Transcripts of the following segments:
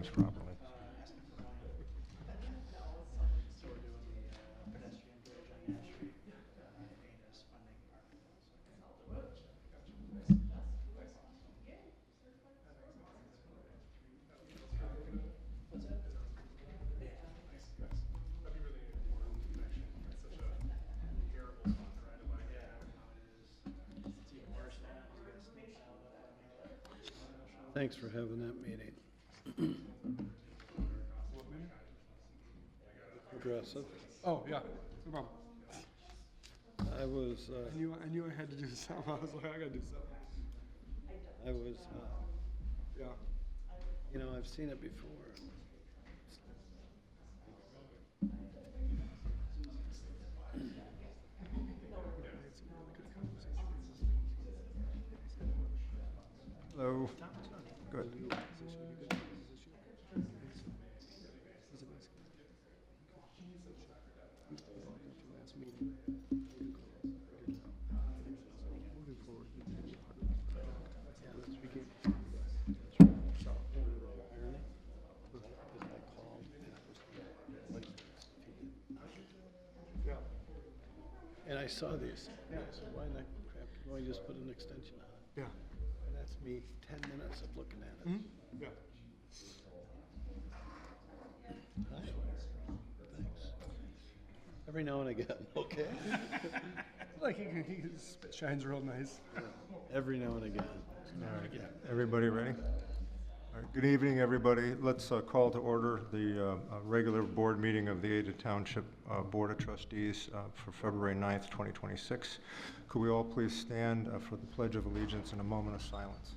this properly. So we're doing the pedestrian bridge on Ash Street, ADAS funding part of that. What's that? Yeah. That'd be really important connection. It's such a terrible spot to ride a bike. Yeah, how it is. It's even worse now. You gotta sneak out up on the other. Thanks for having that meeting. Aggressive. Oh, yeah, no problem. I was, I knew I had to do something. I was like, I gotta do something. Yeah. you know, I've seen it before. Hello. Good. And I saw these. I said, why not, crap, why just put an extension on it? Yeah. And that's me, 10 minutes of looking at it. Yeah. Hi. Thanks. Every now and again, okay? Like he shines real nice. Every now and again. All right, everybody ready? All right, good evening, everybody. Let's call to order the regular board meeting of the Ada Township Board of Trustees for February 9th, 2026. Could we all please stand for the Pledge of Allegiance in a moment of silence?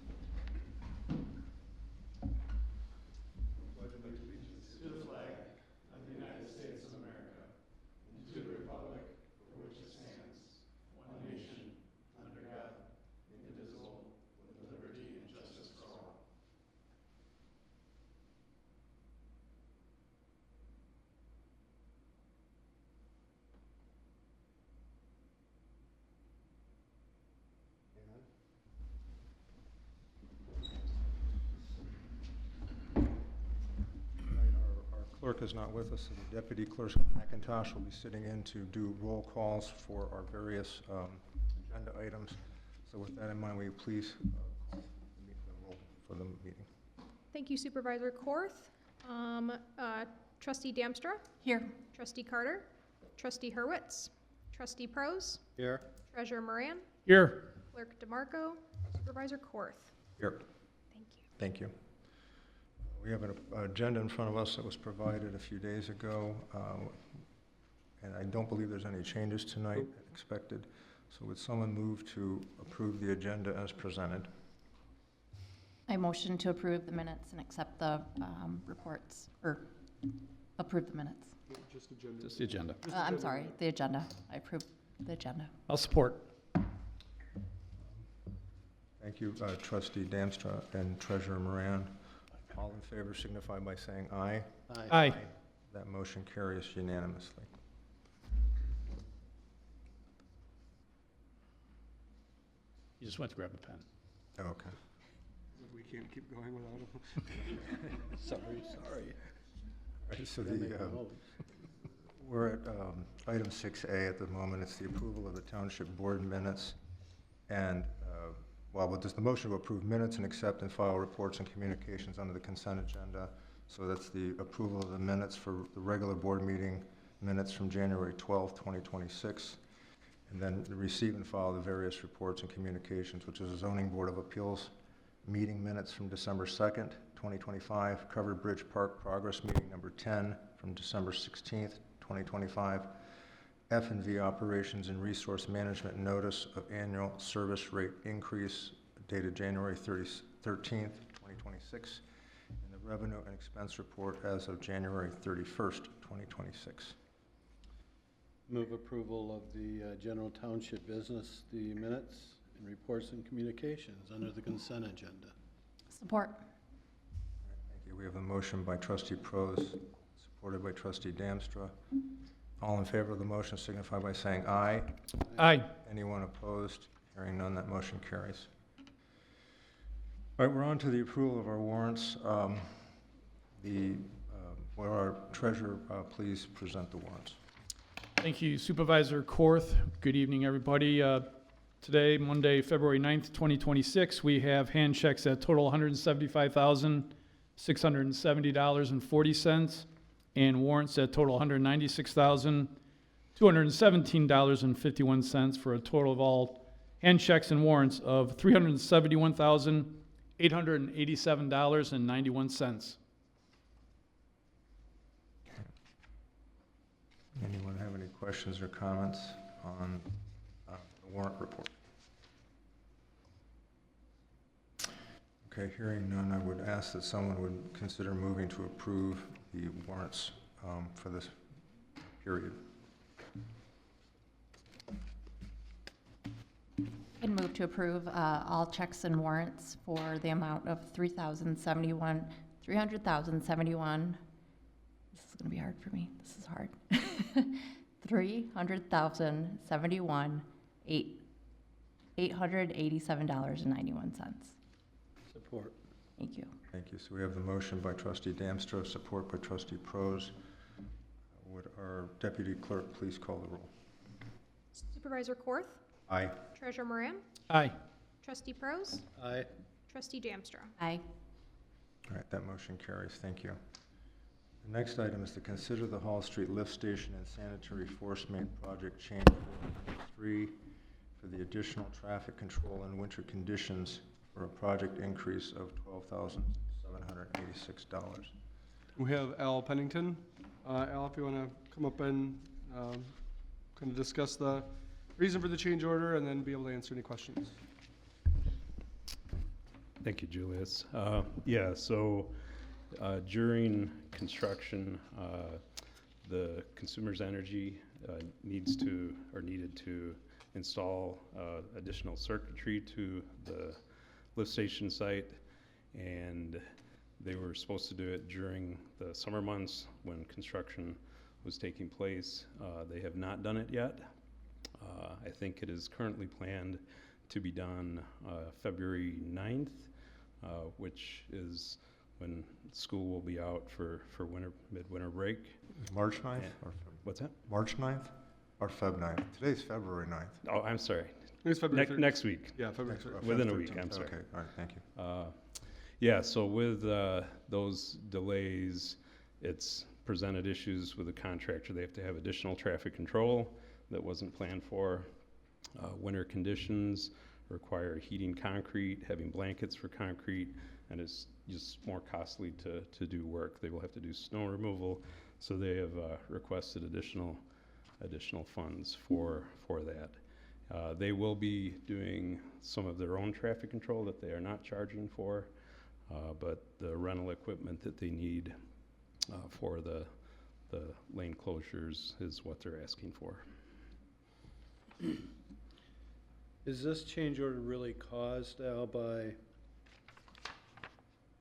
Clerk is not with us, so the Deputy Clerk McIntosh will be sitting in to do roll calls for our various agenda items. So with that in mind, will you please call the roll for the meeting? Thank you, Supervisor Korth. Trustee Damstra? Here. Trustee Carter? Trustee Hurwitz? Trustee Prose? Here. Treasurer Moran? Here. Clerk DeMarco? Supervisor Korth? Here. Thank you. Thank you. We have an agenda in front of us that was provided a few days ago, and I don't believe there's any changes tonight expected. So would someone move to approve the agenda as presented? I motion to approve the minutes and accept the reports, or approve the minutes. Just agenda. Just the agenda. I'm sorry, the agenda. I approve the agenda. I'll support. Thank you, Trustee Damstra and Treasurer Moran. All in favor signify by saying aye. Aye. That motion carries unanimously. You just went to grab a pen. Okay. We can't keep going without him. Sorry. All right, so Gotta make a note. we're at item 6A at the moment. It's the approval of the Township Board minutes. And, does the motion to approve minutes and accept and file reports and communications under the consent agenda. So that's the approval of the minutes for the regular board meeting minutes from January 12th, 2026. And then receive and file the various reports and communications, which is a Zoning Board of Appeals meeting minutes from December 2nd, 2025, Covered Bridge Park Progress Meeting number 10 from December 16th, 2025, F&V Operations and Resource Management Notice of Annual Service Rate Increase dated January 13th, 2026, and the Revenue and Expense Report as of January 31st, 2026. Move approval of the general township business, the minutes and reports and communications under the consent agenda. Support. Thank you. We have a motion by Trustee Prose, supported by Trustee Damstra. All in favor of the motion signify by saying aye. Aye. Anyone opposed? Hearing none, that motion carries. All right, we're on to the approval of our warrants. Will our treasurer please present the warrants? Thank you Supervisor Korth. Good evening, everybody. Today, Monday, February 9th, 2026, we have hand checks that total $175,670.40 and warrants that total $196,217.51 for a total of all hand checks and warrants of $371,887.91. Anyone have any questions or comments on the warrant report? Okay, hearing none, I would ask that someone would consider moving to approve the warrants for this period. And move to approve all checks and warrants for the amount of $300,071. This is gonna be hard for me. This is hard. $300,071,887.91. Support. Thank you. Thank you. So we have the motion by trustee Damstra, support by trustee Prose. Would our deputy clerk please call the roll? Supervisor Korth, Aye. Treasurer Moran, Aye. Trustee Prose, Aye. Trustee Damstra. Aye. All right, that motion carries. Thank you. The next item is to consider the Hall Street Lift Station and Sanitary Force Main Project Change Order 3 for the additional traffic control in winter conditions for a project increase of $12,786. We have Al Pennington. Al, if you want to come up and kind of discuss the reason for the change order and then be able to answer any questions. Thank you, Julius. So during construction, the Consumers Energy needed to install additional circuitry to the lift station site, and they were supposed to do it during the summer months when construction was taking place. They have not done it yet. I think it is currently planned to be done February 9th, which is when school will be out for midwinter break. March 9th? Yeah. Or What's that? March 9th or Feb 9th? Today's February 9th. Oh, I'm sorry. It's February 13th. Next week. Yeah, February Next- 13th. Within a Feb week, 13th. I'm sorry. Okay, all right, thank you. So with those delays, it's presented issues with the contractor. They have to have additional traffic control that wasn't planned for. Winter conditions require heating concrete, having blankets for concrete, and it's just more costly to do work. They will have to do snow removal, so they have requested additional funds for that. They will be doing some of their own traffic control that they are not charging for, but the rental equipment that they need for the lane closures is what they're asking for. Is this change order really caused, Al, by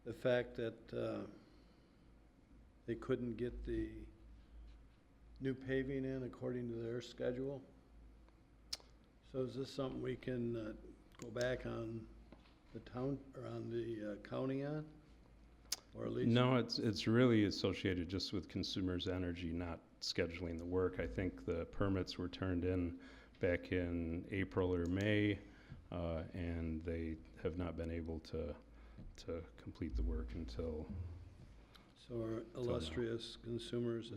the fact that they couldn't get the new paving in according to their schedule? So is this something we can go back on the town, or on the county on? Or at least? No, it's really associated just with Consumers Energy not scheduling the work. I think the permits were turned in back in April or May, and they have not been able to complete the work until. So our illustrious Consumers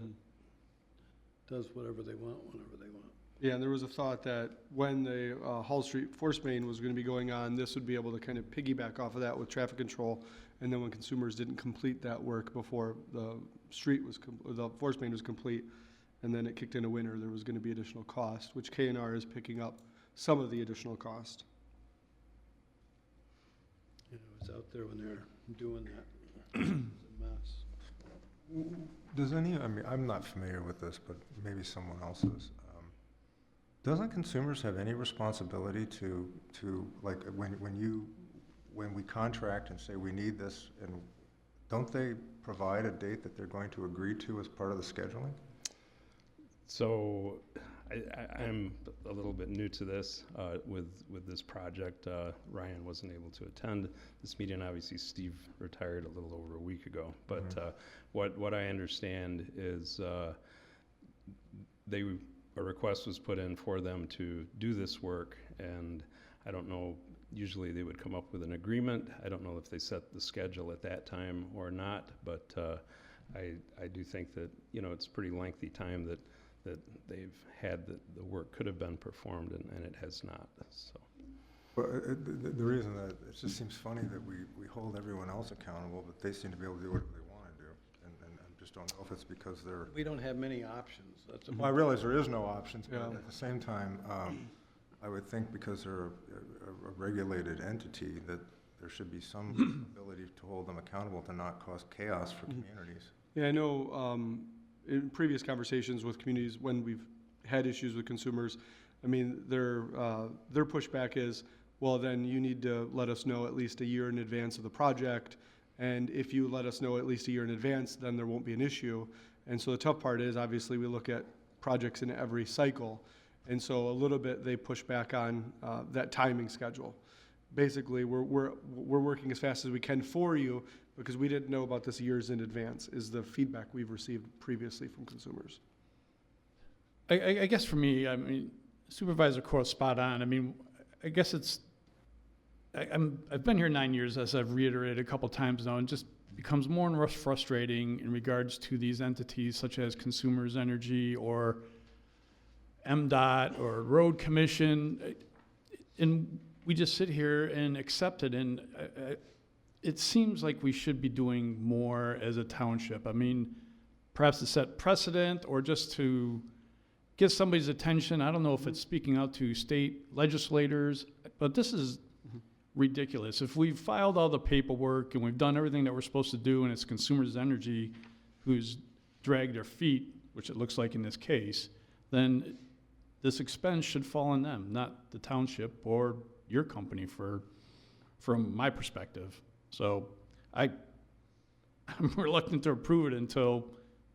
does whatever they want, whenever they want. Yeah, and there was a thought that when the Hall Street Force Main was going to be going on, this would be able to kind of piggyback off of that with traffic control. And then when Consumers didn't complete that work before the street was, the Force Main was complete, and then it kicked into winter, there was going to be additional cost, which K&R is picking up some of the additional cost. You know, I was out there when they were doing that. It was a mess. Does any, I mean, I'm not familiar with this, but maybe someone else is. Doesn't Consumers have any responsibility to like, when we contract and say we need this, and don't they provide a date that they're going to agree to as part of the scheduling? So I'm a little bit new to this with this project. Ryan wasn't able to attend this meeting. Obviously, Steve retired a little over a week ago. But what I understand is a request was put in for them to do this work, and I don't know. Usually, they would come up with an agreement. I don't know if they set the schedule at that time or not. But I do think that it's a pretty lengthy time that they've had that the work could have been performed and it has not. So. Well, the reason that it just seems funny that we hold everyone else accountable, but they seem to be able to do whatever they want to do, and I just don't know if it's because they're. We don't have many options. That's Well, I realize there is no options, but Yeah. at the same time, I would think because they're a regulated entity that there should be some ability to hold them accountable to not cause chaos for communities. Yeah, I know, in previous conversations with communities, when we've had issues with consumers, I mean, their pushback is, well, then you need to let us know at least a year in advance of the project, and if you let us know at least a year in advance, then there won't be an issue. And so the tough part is, obviously, we look at projects in every cycle, and so a little bit they push back on that timing schedule. Basically, we're working as fast as we can for you, because we didn't know about this years in advance, is the feedback we've received previously from consumers. I guess for me, I mean, Supervisor Corr's spot on. I mean, I guess I've been here 9 years, as I've reiterated a couple times now, and just becomes more and more frustrating in regards to these entities such as Consumers Energy or MDOT or Road Commission. And we just sit here and accept it. And it seems like we should be doing more as a township. I mean, perhaps to set precedent or just to get somebody's attention. I don't know if it's speaking out to state legislators, but this is ridiculous. If we've filed all the paperwork and we've done everything that we're supposed to do, and it's Consumers Energy who's dragged their feet, which it looks like in this case, then this expense should fall on them, not the township or your company from my perspective. So I'm reluctant to approve it until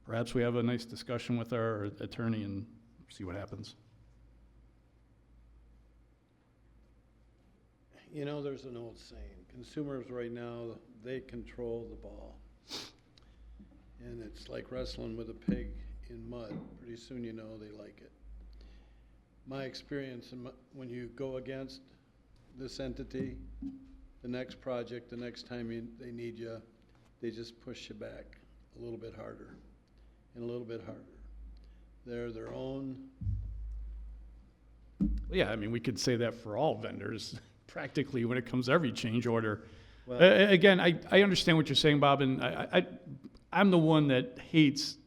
perhaps we have a nice discussion with our attorney and see what happens. There's an old saying, consumers right now, they control the ball. And it's like wrestling with a pig in mud. Pretty soon they like it. My experience, when you go against this entity, the next project, the next time they need you, they just push you back a little bit harder and a little bit harder. They're their own. Well, yeah, I mean, we could say that for all vendors, practically, when it comes to every change order. Well, Again, I understand what you're saying, Bob, and I'm the one that hates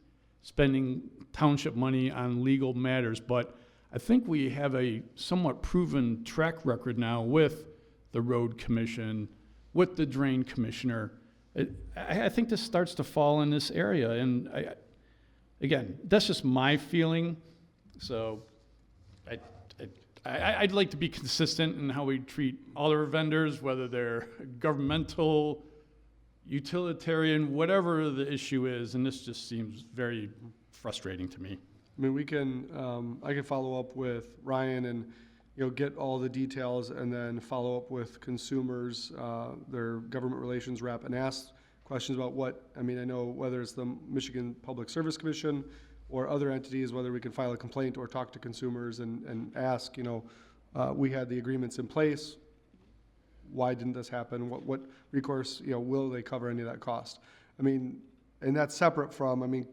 spending township money on legal matters, but I think we have a somewhat proven track record now with the road commission, with the drain commissioner. I think this starts to fall in this area, and again, that's just my feeling. So I'd like to be consistent in how we treat all our vendors, whether they're governmental, utilitarian, whatever the issue is, and this just seems very frustrating to me. I mean, I can follow up with Ryan and, get all the details, and then follow up with consumers, their government relations rep, and ask questions about I know whether it's the Michigan Public Service Commission or other entities, whether we can file a complaint or talk to consumers and ask, we had the agreements in place. Why didn't this happen? What recourse, will they cover any of that cost? I mean, and that's separate from,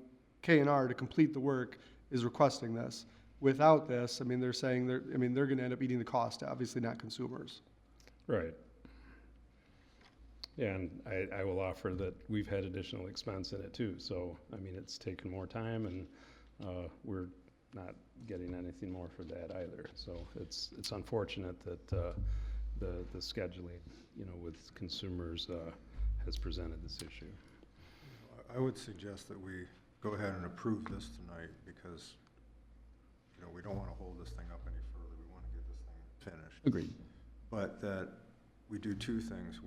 K&R to complete the work is requesting this. Without this, they're saying they're going to end up eating the cost, obviously not consumers. Right. Yeah, and I will offer that we've had additional expense in it too. So, it's taken more time, and we're not getting anything more for that either. So it's unfortunate that the scheduling, with consumers has presented this issue. I would suggest that we go ahead and approve this tonight because, we don't want to hold this thing up any further. We want to get this thing finished. Agreed. But that we do two things.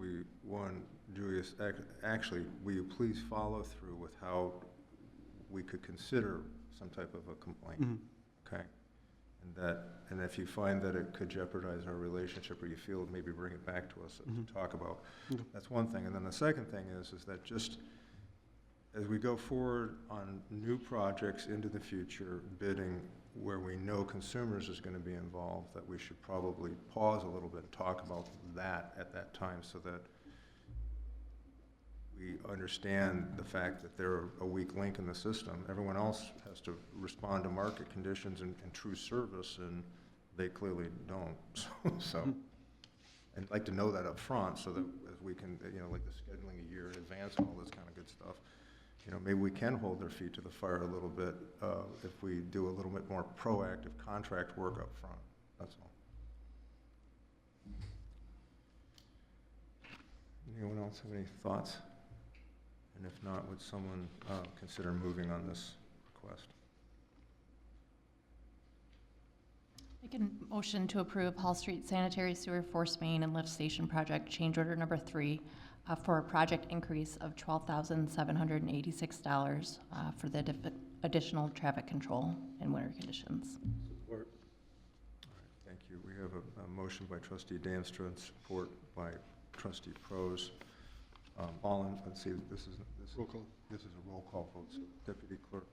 One, Julius, actually, will you please follow through with how we could consider some type of a complaint? Mhm. Okay? And if you find that it could jeopardize our relationship, or you feel, maybe bring it back to us to talk about. Okay. That's one thing. And then the second thing is that just as we go forward on new projects into the future, bidding where we know consumers is going to be involved, that we should probably pause a little bit and talk about that at that time, so that we understand the fact that they're a weak link in the system. Everyone else has to respond to market conditions and true service, and they clearly don't. So, I'd like to know that up front, so that as we can, like the scheduling a year in advance and all this kind of good stuff, maybe we can hold their feet to the fire a little bit if we do a little bit more proactive contract work up front. That's all. Anyone else have any thoughts? And if not, would someone consider moving on this request? I can motion to approve Hall Street Sanitary Sewer Force Main and Lift Station Project Change Order Number 3 for a project increase of $12,786 for the additional traffic control in winter conditions. Support. All right, thank you. We have a motion by Trustee Damstra and support by Trustee Prose. All in, let's see, this is Roll call. This is a roll call vote. So Deputy Clerk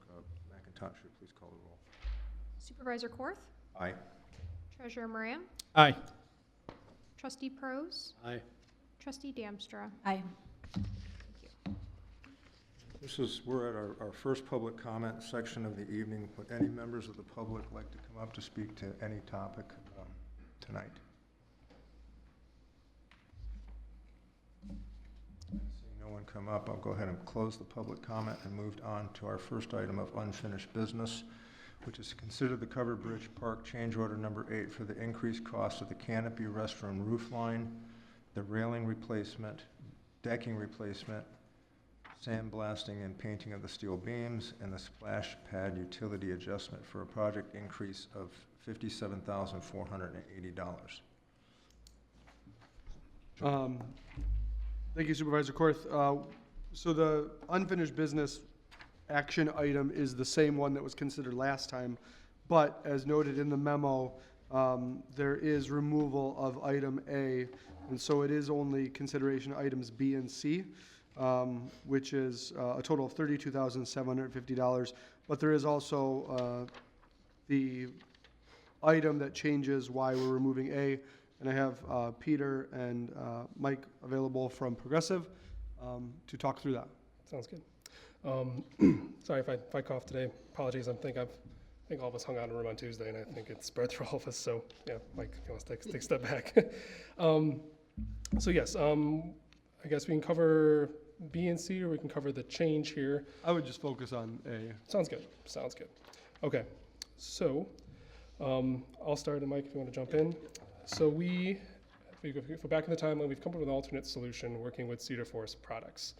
McIntosh, please call the roll. Supervisor Korth, Aye. Treasurer Moran, Aye. Trustee Prose, Aye. Trustee Damstra. Aye. We're at our first public comment section of the evening. Would any members of the public like to come up to speak to any topic tonight? Seeing no one come up, I'll go ahead and close the public comment and move on to our first item of unfinished business, which is to consider the Covered Bridge Park Change Order Number 8 for the increased cost of the canopy restroom roof line, the railing replacement, decking replacement, sandblasting and painting of the steel beams, and the splash pad utility adjustment for a project increase of $57,480. Thank you, Supervisor Korth. So the unfinished business action item is the same one that was considered last time, but as noted in the memo, there is removal of item A, and so it is only consideration items B and C, which is a total of $32,750. But there is also the item that changes why we're removing A, and I have Peter and Mike available from Progressive to talk through that. Sounds good. Sorry if I cough today. Apologies. I think all of us hung out in a room on Tuesday, and I think it's spread through all of us. So yeah, Mike, if you want to take a step back. So yes, I guess we can cover B and C, or we can cover the change here. I would just focus on A. Sounds good. Sounds good. Okay. So I'll start, and Mike, if you want to jump in. So if we go back in the timeline, we've come up with an alternate solution working with Cedar Forest Products.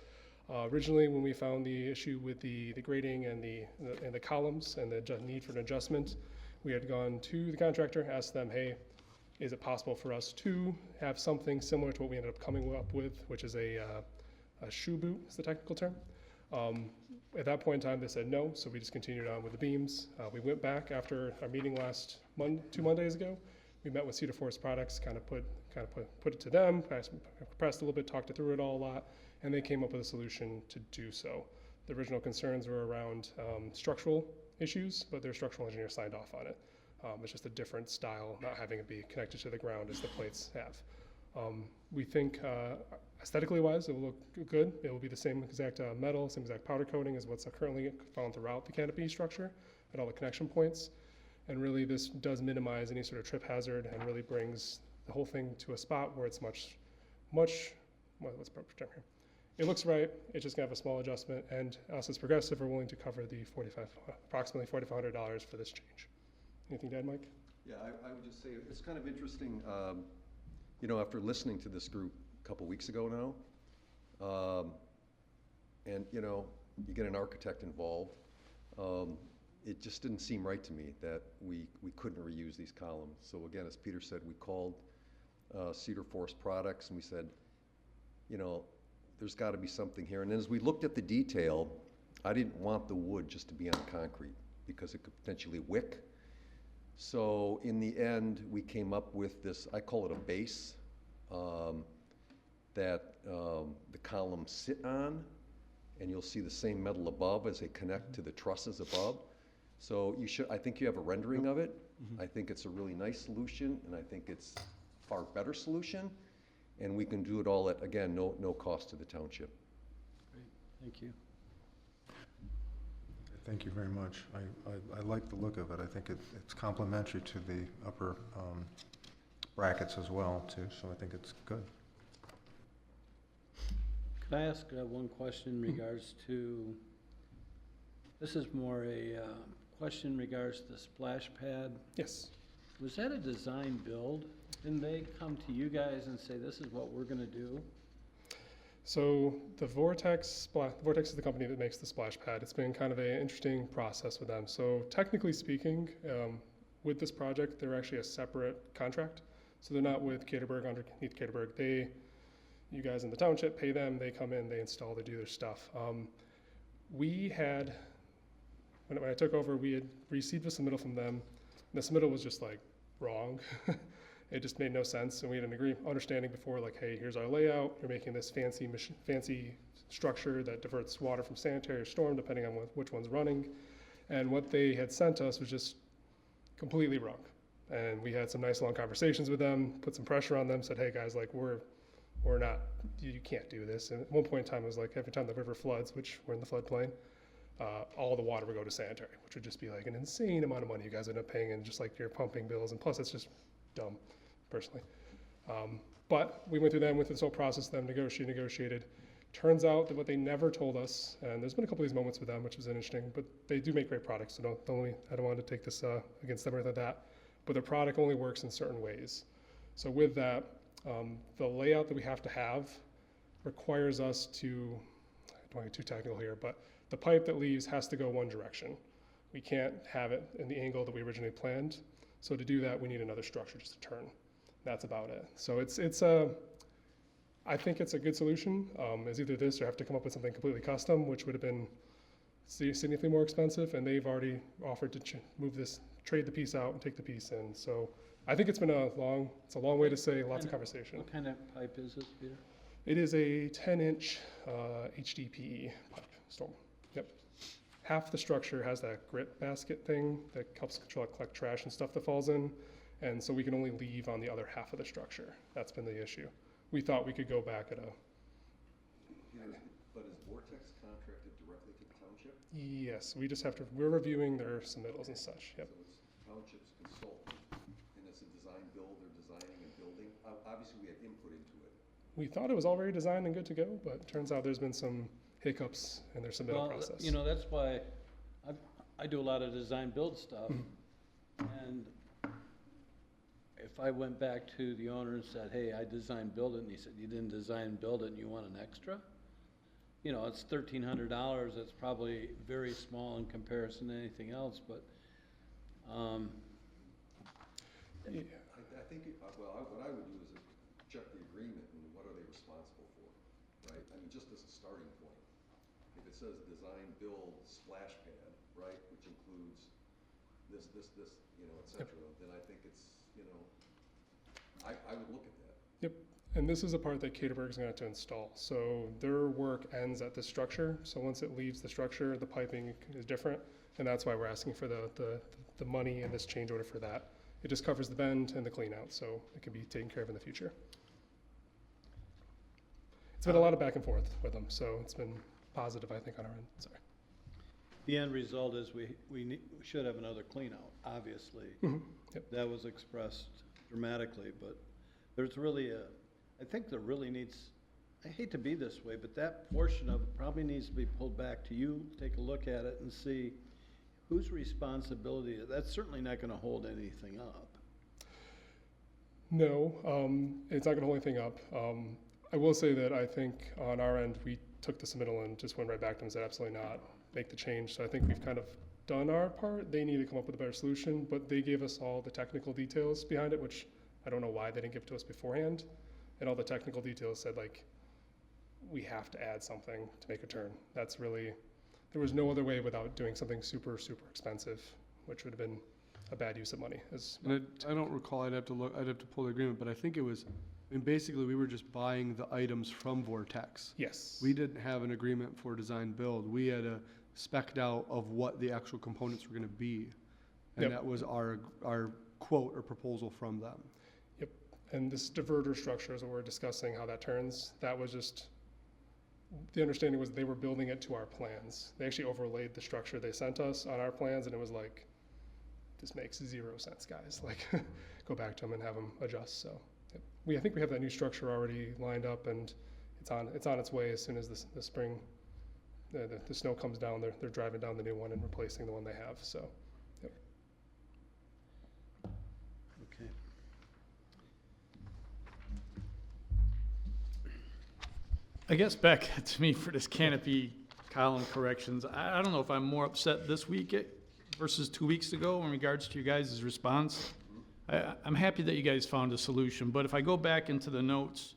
Originally, when we found the issue with the grading and the columns and the need for an adjustment, we had gone to the contractor, asked them, hey, is it possible for us to have something similar to what we ended up coming up with, which is a shoe boot is the technical term. At that point in time, they said no, so we just continued on with the beams. We went back after our meeting two Mondays ago. We met with Cedar Forest Products, kind of put it to them, pressed a little bit, talked it through it all a lot, and they came up with a solution to do so. The original concerns were around structural issues, but their structural engineer signed off on it. It's just a different style, not having it be connected to the ground as the plates have. We think aesthetically wise, it will look good. It will be the same exact metal, same exact powder coating as what's currently found throughout the canopy structure at all the connection points. And really this does minimize any sort of trip hazard and really brings the whole thing to a spot where it's much, what's the proper term here? It looks right, it's just gonna have a small adjustment, and us as Progressive are willing to cover the approximately $4,500 for this change. Anything to add, Mike? Yeah, I would just say it's kind of interesting, after listening to this group a couple weeks ago now, and you get an architect involved, it just didn't seem right to me that we couldn't reuse these columns. So again, as Peter said, we called Cedar Forest Products and we said, there's got to be something here. And then as we looked at the detail, I didn't want the wood just to be on concrete because it could potentially wick. So in the end, we came up with this, I call it a base, that the columns sit on, and you'll see the same metal above as they connect to the trusses above. So I think you have a rendering of it. I think it's a really nice solution, and I think it's a far better solution. And we can do it all at, again, no cost to the township. Great, thank you. Thank you very much. I like the look of it. I think it's complementary to the upper brackets as well, too, so I think it's good. Could I ask one question in regards to, this is more a question in regards to the splash pad. Yes. Was that a design build? Didn't they come to you guys and say, this is what we're gonna do? So the Vortex is the company that makes the splash pad. It's been kind of an interesting process with them. So technically speaking, with this project, they're actually a separate contract. So they're not with Caterberg, underneath Caterberg. You guys in the township pay them, they come in, they install, they do their stuff. We had, when I took over, we had received a submittal from them. And the submittal was just like wrong. It just made no sense, and we had an understanding before, like, hey, here's our layout. You're making this fancy structure that diverts water from sanitary or storm, depending on which one's running. And what they had sent us was just completely wrong. And we had some nice long conversations with them, put some pressure on them, said, hey guys, like we're not, you can't do this. And at one point in time, it was like every time the river floods, which we're in the floodplain, all the water would go to sanitary, which would just be like an insane amount of money you guys end up paying, and just like your pumping bills, and plus it's just dumb, personally. But we went through this whole process, them negotiated. Turns out that what they never told us, and there's been a couple of these moments with them, which was interesting, but they do make great products, so I don't want to take this against them or anything like that, but their product only works in certain ways. So with that, the layout that we have to have requires us to, I don't want to get too technical here, but the pipe that leaves has to go one direction. We can't have it in the angle that we originally planned. So to do that, we need another structure just to turn. That's about it. So I think it's a good solution. It's either this or have to come up with something completely custom, which would have been significantly more expensive, and they've already offered to trade the piece out and take the piece in. So I think it's been a long way to say lots of conversation. What kind of pipe is this, Peter? It is a 10-inch HDPE pipe storm. Yep. Half the structure has that grit basket thing that helps collect trash and stuff that falls in. And so we can only leave on the other half of the structure. That's been the issue. We thought we could go back at a... But is Vortex contracted directly to the township? Yes, we're reviewing their submittals and such, yep. So it's township's consultant, and it's a design build, they're designing and building. Obviously, we had input into it. We thought it was already designed and good to go, but it turns out there's been some hiccups in their submittal process. You know, that's why I do a lot of design build stuff, and if I went back to the owner and said, hey, I designed build it, and he said, you didn't design build it and you want an extra? You know, it's $1,300, that's probably very small in comparison to anything else, but, I think, what I would do is check the agreement and what are they responsible for, right? I mean, just as a starting point. If it says design, build, splash pad, right, which includes this, you know, et cetera, then I think it's, you know, I would look at that. Yep, and this is a part that Caterberg is going to have to install. So their work ends at this structure. So once it leaves the structure, the piping is different, and that's why we're asking for the money and this change order for that. It just covers the bend and the clean out, so it can be taken care of in the future. It's been a lot of back and forth with them, so it's been positive, I think, on our end. Sorry. the end result is we should have another clean out, obviously. Yep. That was expressed dramatically, but there's really I think there really needs, I hate to be this way, but that portion of it probably needs to be pulled back to you, take a look at it and see whose responsibility, that's certainly not gonna hold anything up. No, it's not gonna hold anything up. I will say that I think on our end, we took the submittal and just went right back to them and said, absolutely not, make the change. So I think we've kind of done our part. They need to come up with a better solution, but they gave us all the technical details behind it, which I don't know why they didn't give to us beforehand. And all the technical details said, like, we have to add something to make a turn. That's really, there was no other way without doing something super, super expensive, which would have been a bad use of money. And I don't recall, I'd have to pull the agreement, but I think it was, I mean, basically, we were just buying the items from Vortex. Yes. We didn't have an agreement for design build. We had a spec'd out of what the actual components were gonna be. And Yep. that was our quote or proposal from them. And this diverter structure is what we're discussing, how that turns. That was just, the understanding was they were building it to our plans. They actually overlaid the structure they sent us on our plans, and it was like, this makes 0 sense, guys. Like, go back to them and have them adjust. So I think we have that new structure already lined up, and it's on its way as soon as the spring, the snow comes down. They're driving down the new one and replacing the one they have. So. Okay. I guess back to me for this canopy column corrections, I don't know if I'm more upset this week versus 2 weeks ago in regards to you guys' response. I'm happy that you guys found a solution, but if I go back into the notes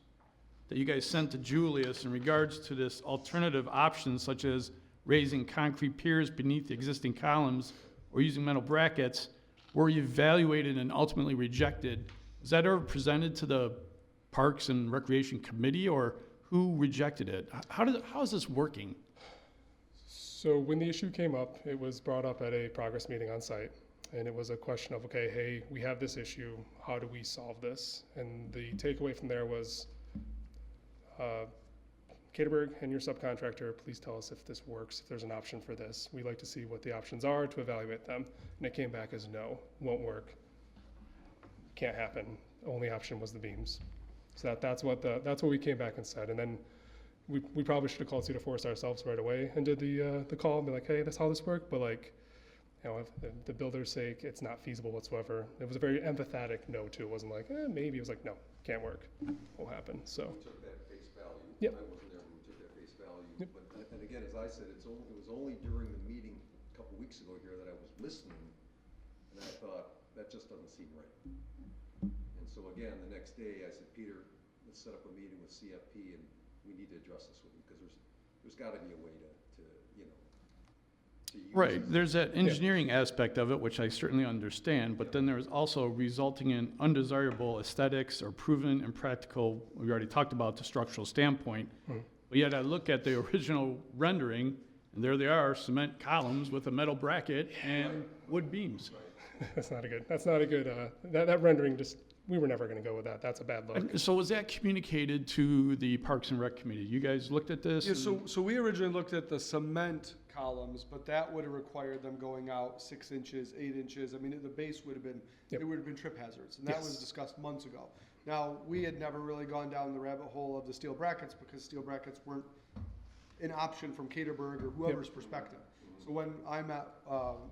that you guys sent to Julius in regards to this alternative options such as raising concrete piers beneath the existing columns or using metal brackets, were evaluated and ultimately rejected. Was that ever presented to the Parks and Recreation Committee, or who rejected it? How is this working? So when the issue came up, it was brought up at a progress meeting on site. And it was a question of, okay, hey, we have this issue. How do we solve this? And the takeaway from there was, Caterberg and your subcontractor, please tell us if this works, if there's an option for this. We'd like to see what the options are to evaluate them. And it came back as no, won't work. Can't happen. Only option was the beams. So that's what we came back and said. And then we probably should have called Cedar Forest ourselves right away and did the call and be like, hey, that's how this worked. But like, you know, if the builder's sake, it's not feasible whatsoever. It was a very empathetic no too. It wasn't like, maybe. It was like, no, can't work. Won't happen. So. We took that face value. Yep. I wasn't there when we took that face value. Yep. But, and again, as I said, it was only during the meeting a couple weeks ago here that I was listening, and I thought, that just doesn't seem right. And so again, the next day, I said, Peter, let's set up a meeting with CFP, and we need to address this with them, because there's gotta be a way to you know, to use Right, this. there's that engineering aspect of it, which I certainly understand, but then there's also resulting in undesirable aesthetics or proven impractical, we already talked about the structural standpoint. Mhm. But yet I look at the original rendering, and there they are, cement columns with a metal bracket and wood beams. That's not a good, that rendering just, we were never gonna go with that. That's a bad look. And so was that communicated to the Parks and Rec Committee? You guys looked at this? Yeah, and- so we originally looked at the cement columns, but that would have required them going out 6 inches, 8 inches. I mean, the base would have been, Yep. it would have been trip hazards, and that was Yes. discussed months ago. Now, we had never really gone down the rabbit hole of the steel brackets because steel brackets weren't an option from Caterberg or whoever's perspective. So when I met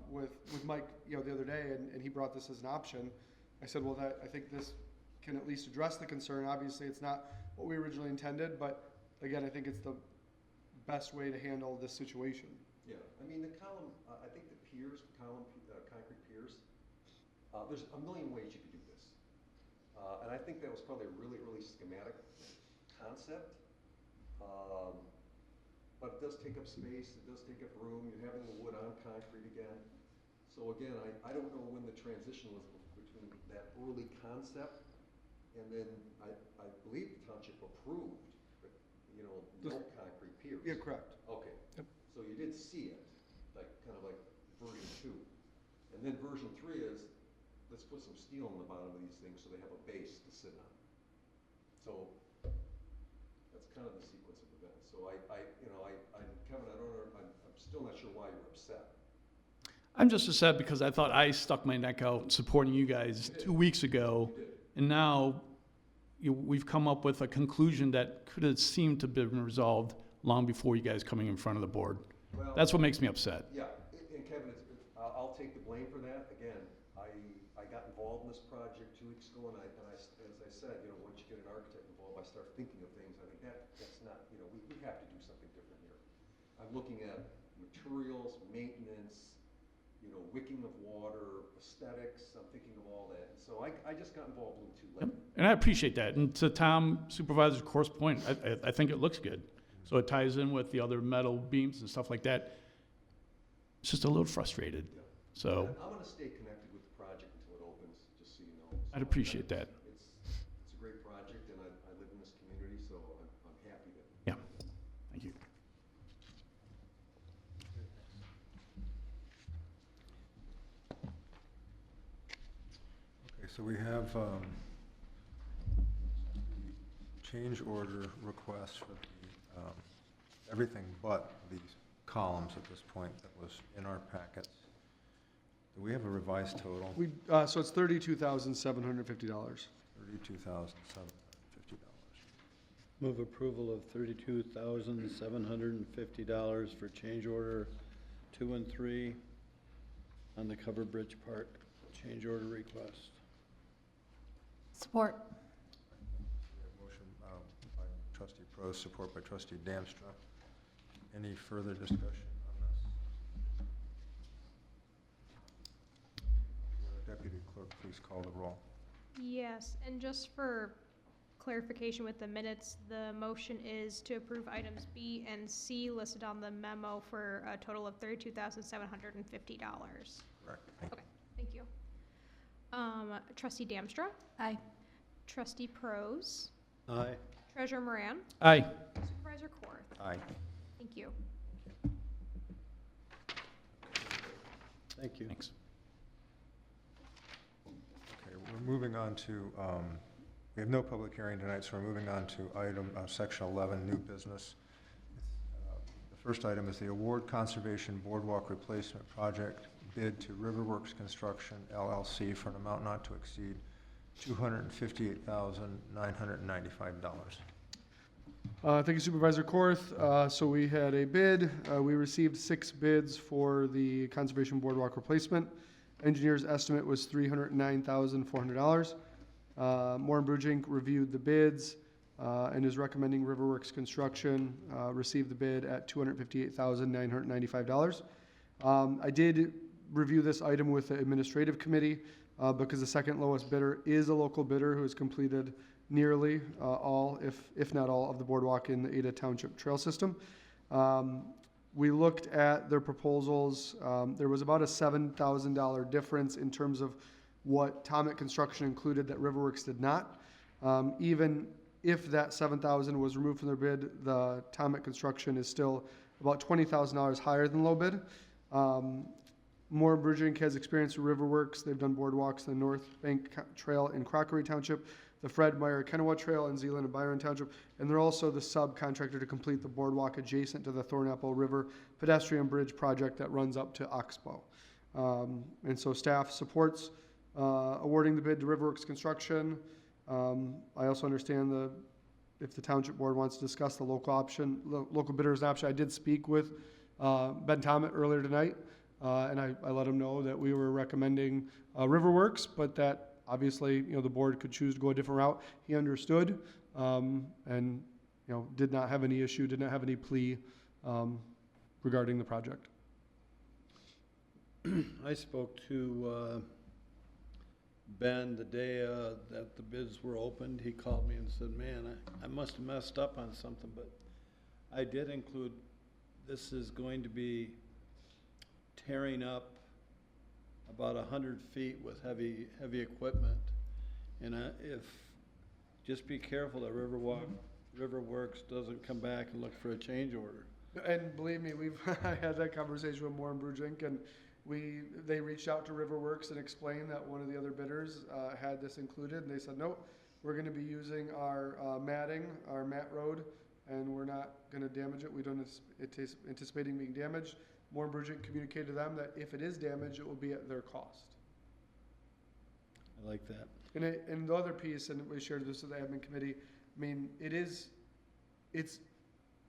with Mike, you know, the other day, and he brought this as an option, I said, well, I think this can at least address the concern. Obviously, it's not what we originally intended, but again, I think it's the best way to handle this situation. Yeah, I mean, the column, I think the piers, the column, concrete piers, there's a million ways you could do this. And I think that was probably a really early schematic concept. But it does take up space, it does take up room, you're having the wood on concrete again. So again, I don't know when the transition was between that early concept and then I believe the township approved, you know, no concrete piers. Yeah, correct. Okay. Yep. So you did see it, like, kind of like version 2. And then version 3 is, let's put some steel in the bottom of these things so they have a base to sit on. So that's kind of the sequence of events. So Kevin, I'm still not sure why you're upset. I'm just upset because I thought I stuck my neck out supporting you guys 2 weeks ago. You did. And now we've come up with a conclusion that could have seemed to have been resolved long before you guys coming in front of the board. Well, That's what makes me upset. yeah, and Kevin, I'll take the blame for that. Again, I got involved in this project 2 weeks ago, and as I said, you know, once you get an architect involved, I start thinking of things. I think that's not, you know, we have to do something different here. I'm looking at materials, maintenance, you know, wicking of water, aesthetics. I'm thinking of all that. So I just got involved a little too late. And I appreciate that. And to Tom, Supervisor Course point, I think it looks good. So it ties in with the other metal beams and stuff like that. It's just a little frustrated. Yeah. So, I'm gonna stay connected with the project. I'd appreciate that. It's a great project, and I live in this community, so I'm happy that. Yeah, thank you. Okay, so we have change order requests for the, everything but these columns at this point that was in our packets. Do we have a revised total? We, so it's $32,750. $32,750. Move approval of $32,750 for change order 2 and 3 on the Cover Bridge Park change order request. Support. We have motion by trustee Prose, support by trustee Damstra. Any further discussion on this? Deputy Clerk, please call the roll. Yes, and just for clarification with the minutes, the motion is to approve items B and C listed on the memo for a total of $32,750. Correct. Thank Okay, thank you. Trustee Damstra, Aye. trustee Prose, Aye. treasurer Moran, Aye. supervisor Korth. Aye. Thank you. Thank you. Thanks. Okay, we're moving on to, we have no public hearing tonight, so we're moving on to item, section 11, new business. The first item is the award conservation boardwalk replacement project bid to Riverworks Construction LLC for an amount not to exceed $258,995. Thank you Supervisor Korth. So we had a bid. We received 6 bids for the Conservation Boardwalk replacement. Engineer's estimate was $309,400. Moore and Brugge Inc. reviewed the bids and is recommending Riverworks Construction receive the bid at $258,995. I did review this item with the administrative committee because the second lowest bidder is a local bidder who has completed nearly all, if not all, of the boardwalk in the Ada Township trail system. We looked at their proposals. There was about a $7,000 difference in terms of what Tomic Construction included that Riverworks did not. Even if that $7,000 was removed from their bid, the Tomic Construction is still about $20,000 higher than low bid. Moore and Brugge Inc. has experience with Riverworks. They've done boardwalks in the North Bank Trail in Crockery Township, the Fred Meyer Kennewa Trail in Zeeland and Byron Township, and they're also the subcontractor to complete the boardwalk adjacent to the Thornapple River pedestrian bridge project that runs up to Oxbow. And so staff supports awarding the bid to Riverworks Construction. I also understand if the Township Board wants to discuss the local bidder's option. I did speak with Ben Tomic earlier tonight, and I let him know that we were recommending Riverworks, but that obviously, the board could choose to go a different route. He understood, and, did not have any issue, did not have any plea regarding the project. I spoke to Ben the day that the bids were opened. He called me and said, man, I must have messed up on something, but I did include, this is going to be tearing up about 100 feet with heavy equipment. And just be careful that Riverworks doesn't come back and look for a change order. And believe me, I had that conversation with Moore and Brugge Inc., and they reached out to Riverworks and explained that one of the other bidders had this included, and they said, nope, we're gonna be using our matting, our mat road, and we're not gonna damage it. We don't anticipating being damaged. Moore and Brugge Inc. communicated to them that if it is damaged, it will be at their cost. I like that. And the other piece, and we shared this with the admin committee, I mean, it's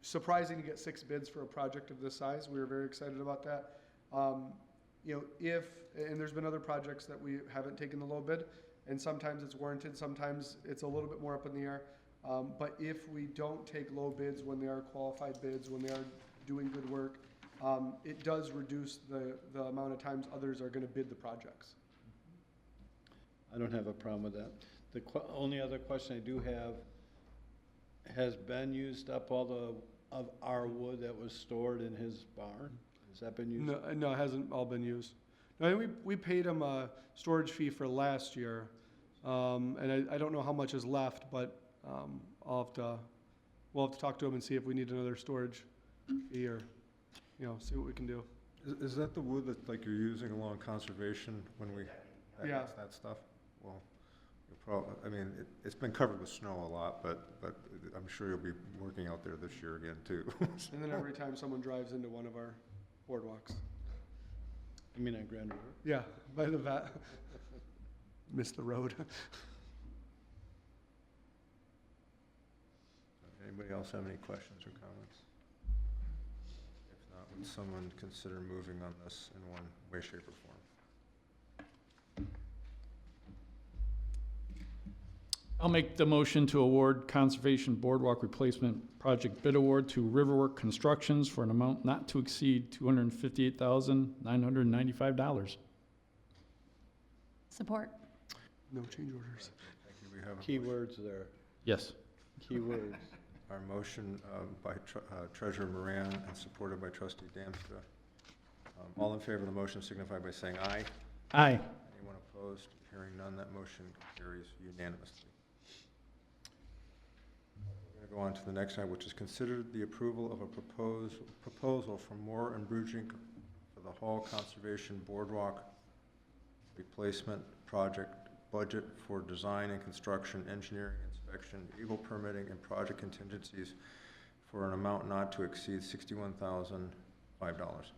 surprising to get 6 bids for a project of this size. We were very excited about that. And there's been other projects that we haven't taken the low bid, and sometimes it's warranted, sometimes it's a little bit more up in the air. But if we don't take low bids when they are qualified bids, when they are doing good work, it does reduce the amount of times others are going to bid the projects. I don't have a problem with that. The only other question I do have, has Ben used up all of our wood that was stored in his barn? Has that been used? No, it hasn't all been used. No, we paid him a storage fee for last year, And I don't know how much is left, but we'll have to talk to him and see if we need another storage fee or, see what we can do. Is that the wood that, like, you're using along Conservation when we Yeah. annex that stuff? Well, you'll probably, I mean, it's been covered with snow a lot, but I'm sure you'll be working out there this year again, too. And then every time someone drives into one of our boardwalks. I mean, on Grand River. Yeah, by the vet. Missed the road. Anybody else have any questions or comments? If not, would someone consider moving on this in one way, shape, or form? I'll make the motion to award Conservation Boardwalk Replacement Project Bid Award to Riverwork Constructions for an amount not to exceed $258,995. Support. No change orders. Thank you. We have a Keywords there, Yes. keywords. Our motion by Treasurer Moran and supported by Trustee Damstra. All in favor of the motion signify by saying aye. Aye. Anyone opposed? Hearing none, that motion carries unanimously. We're going to go on to the next item, which is considered the approval of a proposal from Moore and Brugink for the Hall Conservation Boardwalk Replacement Project budget for design and construction, engineering, inspection, legal permitting, and project contingencies for an amount not to exceed $61,005.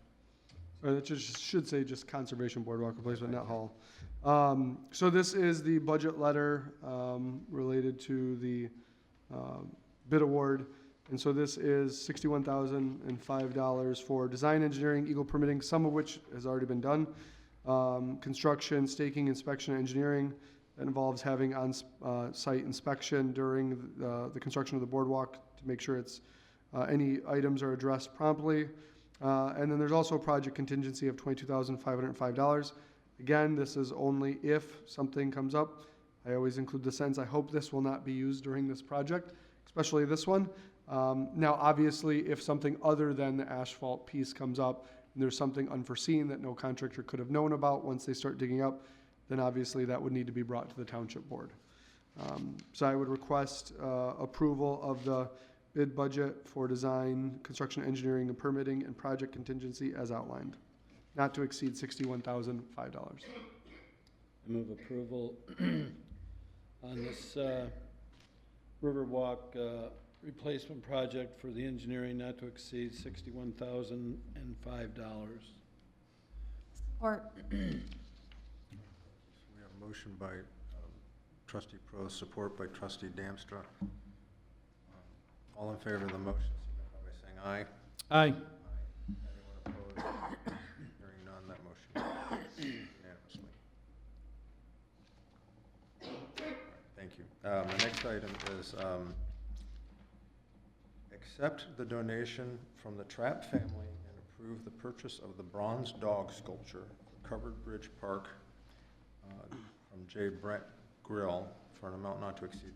Or that should say just Conservation Boardwalk Replacement, not Hall. So this is the budget letter related to the bid award. And so this is $61,005 for design, engineering, eagle permitting, some of which has already been done. Construction, staking, inspection, engineering. That involves having on-site inspection during the construction of the boardwalk to make sure any items are addressed promptly. And then there's also a project contingency of $22,505. Again, this is only if something comes up. I always include the sentence, I hope this will not be used during this project, especially this one. Now, obviously, if something other than the asphalt piece comes up, and there's something unforeseen that no contractor could have known about once they start digging up, then obviously that would need to be brought to the Township Board. So I would request approval of the bid budget for design, construction, engineering, and permitting, and project contingency as outlined, not to exceed $61,005. I move approval on this Riverwalk replacement project for the engineering not to exceed $61,005. Support. We have a motion by Trustee Pro, support by Trustee Damstra. All in favor of the motion, signify by saying aye. Aye. Anyone opposed? Hearing none, that motion carries unanimously. Thank you. The next item is accept the donation from the Trapp family and approve the purchase of the bronze dog sculpture for Covered Bridge Park from J. Brett Grill for an amount not to exceed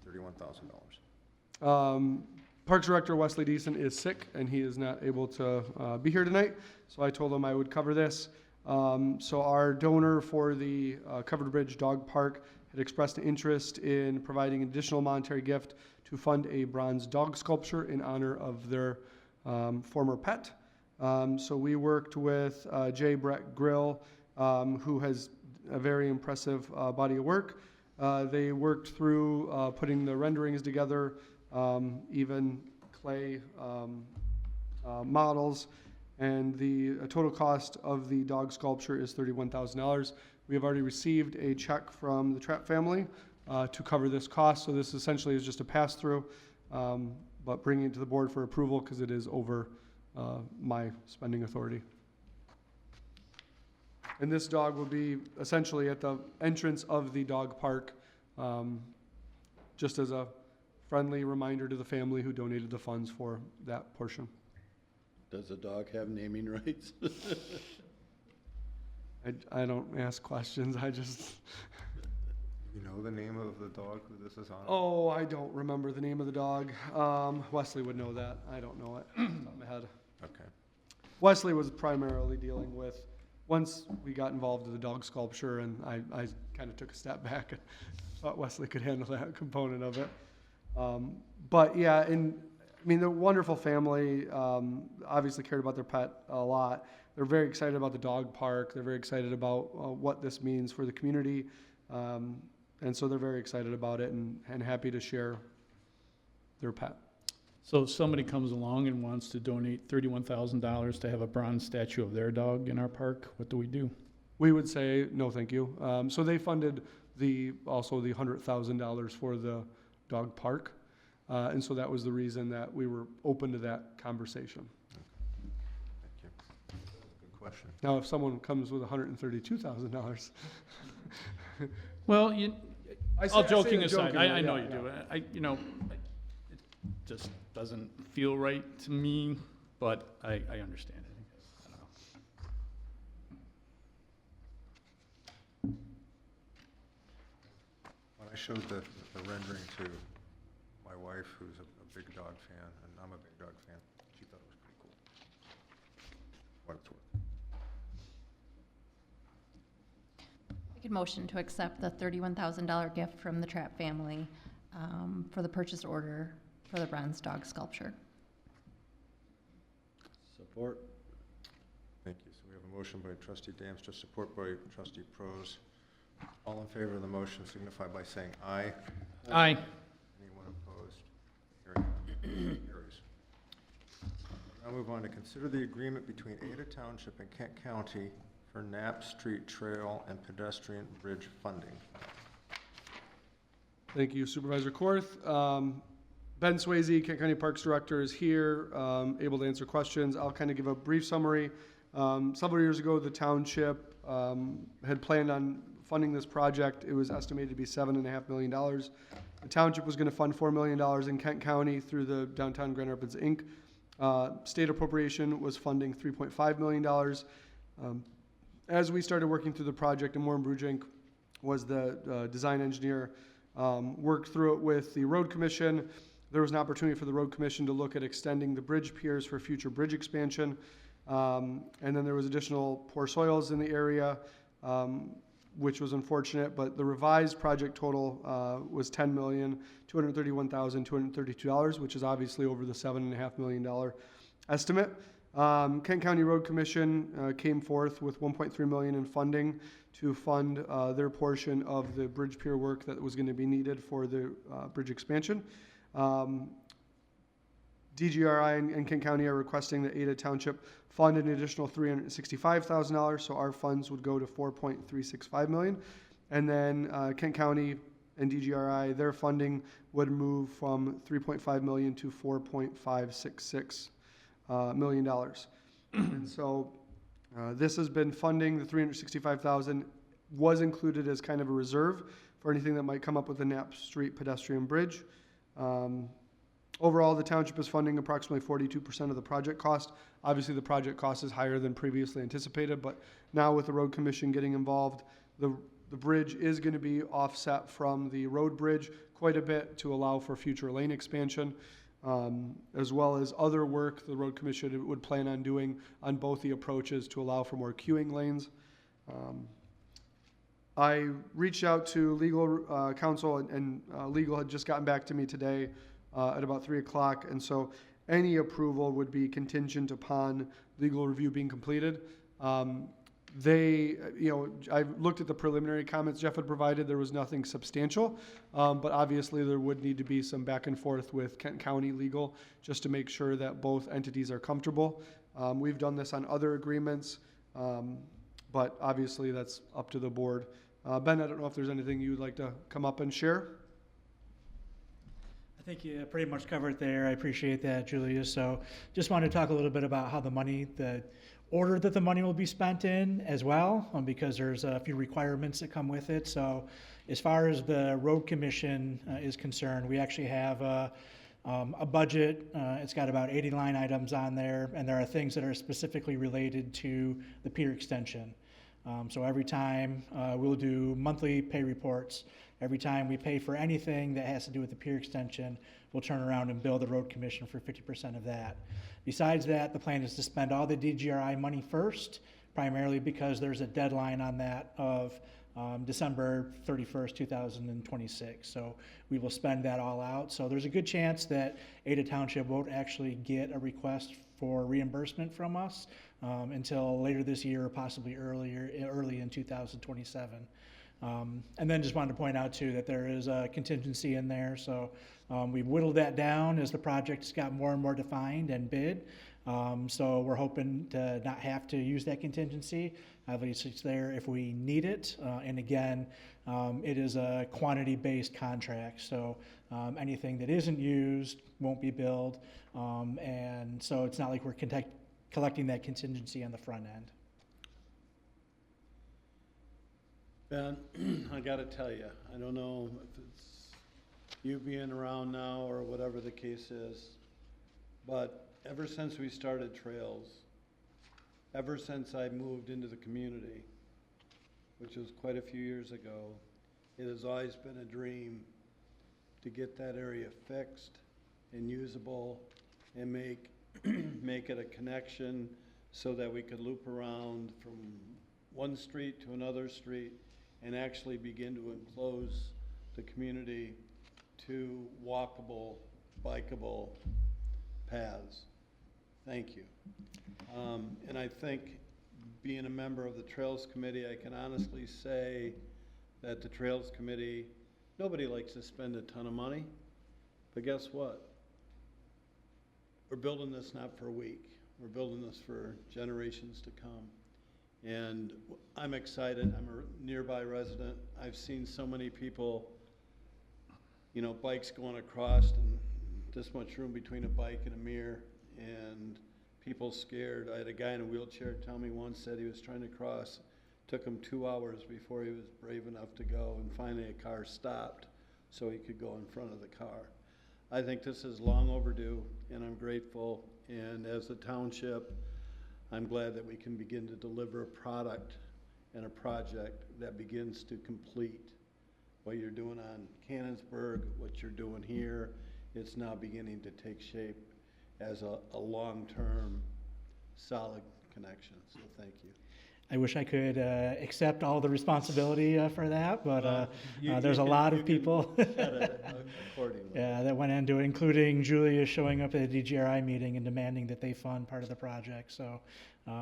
$31,000. Parks Director Wesley Deason is sick and he is not able to be here tonight, so I told him I would cover this. So our donor for the Covered Bridge Dog Park had expressed an interest in providing an additional monetary gift to fund a bronze dog sculpture in honor of their former pet. So we worked with J. Brett Grill, who has a very impressive body of work. They worked through putting the renderings together, even clay models, and the total cost of the dog sculpture is $31,000. We have already received a check from the Trapp family to cover this cost, so this essentially is just a pass-through, but bringing it to the board for approval because it is over my spending authority. And this dog will be essentially at the entrance of the dog park, just as a friendly reminder to the family who donated the funds for that portion. Does the dog have naming rights? I don't ask questions, I just, You know the name of the dog who this is on? oh, I don't remember the name of the dog. Wesley would know that, I don't know it off the top of my head. Okay. Wesley was primarily dealing with, once we got involved in the dog sculpture and I kind of took a step back, thought Wesley could handle that component of it. But yeah, and I mean, they're a wonderful family, obviously cared about their pet a lot. They're very excited about the dog park. They're very excited about what this means for the community. And so they're very excited about it and happy to share their pet. So if somebody comes along and wants to donate $31,000 to have a bronze statue of their dog in our park, what do we do? We would say, no, thank you. So they funded also the $100,000 for the dog park. And so that was the reason that we were open to that conversation. Thank you. Good question. Now, if someone comes with $132,000, Well, all joking it aside, jokingly, I know yeah, you yeah. do. It just doesn't feel right to me, but I understand it. I don't know. When I showed the rendering to my wife, who's a big dog fan, and I'm a big dog fan, she thought it was pretty cool. What it's worth. I could motion to accept the $31,000 gift from the Trapp family for the purchase order for the bronze dog sculpture. Support. Thank you. So we have a motion by trustee Damster, support by trustee Prose. All in favor of the motion signify by saying aye. Aye. Anyone opposed? Hearing none, carries. Now move on to consider the agreement between Ada Township and Kent County for Knapp Street Trail and Pedestrian Bridge funding. thank you, Supervisor Korth. Ben Swayze, Kent County Parks Director, is here, able to answer questions. I'll kind of give a brief summary. Several years ago, the township had planned on funding this project. It was estimated to be $7.5 million. The township was going to fund $4 million in Kent County through the Downtown Grand Rapids, Inc. State appropriation was funding $3.5 million. As we started working through the project, and Warren Brujink was the design engineer, worked through it with the road commission. There was an opportunity for the road commission to look at extending the bridge piers for future bridge expansion. And then there was additional poor soils in the area, which was unfortunate, but the revised project total was $10,231,232, which is obviously over the $7.5 million estimate. Kent County Road Commission came forth with $1.3 million in funding to fund their portion of the bridge pier work that was going to be needed for the bridge expansion. DGRI and Kent County are requesting that Ada Township fund an additional $365,000, so our funds would go to $4.365 million. And then Kent County and DGRI, their funding would move from $3.5 million to $4.566 million. And so this has been funding. The $365,000 was included as kind of a reserve for anything that might come up with the Knapp Street pedestrian bridge. Overall, the township is funding approximately 42% of the project cost. Obviously, the project cost is higher than previously anticipated, but now with the road commission getting involved, the bridge is going to be offset from the road bridge quite a bit to allow for future lane expansion, as well as other work the road commission would plan on doing on both the approaches to allow for more queuing lanes. I reached out to legal counsel, and legal had just gotten back to me today at about 3 o'clock, and so any approval would be contingent upon legal review being completed. I looked at the preliminary comments Jeff had provided. There was nothing substantial, but obviously there would need to be some back and forth with Kent County legal just to make sure that both entities are comfortable. We've done this on other agreements, but obviously that's up to the board. Ben, I don't know if there's anything you'd like to come up and share? I think you pretty much covered it there. I appreciate that, Julia. So just wanted to talk a little bit about how the order that the money will be spent in as well, because there's a few requirements that come with it. So as far as the road commission is concerned, we actually have a budget. It's got about 80 line items on there, and there are things that are specifically related to the pier extension. So every time we'll do monthly pay reports. Every time we pay for anything that has to do with the pier extension, we'll turn around and bill the road commission for 50% of that. Besides that, the plan is to spend all the DGRI money first, primarily because there's a deadline on that of December 31st, 2026. So we will spend that all out. So there's a good chance that Ada Township won't actually get a request for reimbursement from us until later this year or possibly early in 2027. And then just wanted to point out too that there is a contingency in there. So we've whittled that down as the project's got more and more defined and bid. So we're hoping to not have to use that contingency. Obviously, it's there if we need it. And again, it is a quantity-based contract. So anything that isn't used won't be billed. And so it's not like we're collecting that contingency on the front end. Ben, I gotta tell you, I don't know if it's you being around now or whatever the case is, but ever since we started trails, ever since I moved into the community, which was quite a few years ago, it has always been a dream to get that area fixed and usable and make it a connection so that we could loop around from one street to another street and actually begin to enclose the community to walkable, bikeable paths. Thank you. And I think being a member of the Trails Committee, I can honestly say that the Trails Committee, nobody likes to spend a ton of money, but guess what? We're building this not for a week. We're building this for generations to come. And I'm excited. I'm a nearby resident. I've seen so many people, you know, bikes going across and this much room between a bike and a mirror, and people scared. I had a guy in a wheelchair tell me once that he was trying to cross. Took him 2 hours before he was brave enough to go, and finally a car stopped so he could go in front of the car. I think this is long overdue, and I'm grateful. And as a township, I'm glad that we can begin to deliver a product and a project that begins to complete what you're doing on Cannonsburg, what you're doing here. It's now beginning to take shape as a long-term, solid connection. So thank you. I wish I could accept all the responsibility for that, but there's a lot of people yeah, that went into it, including Julia showing up at the DGRI meeting and demanding that they fund part of the project. So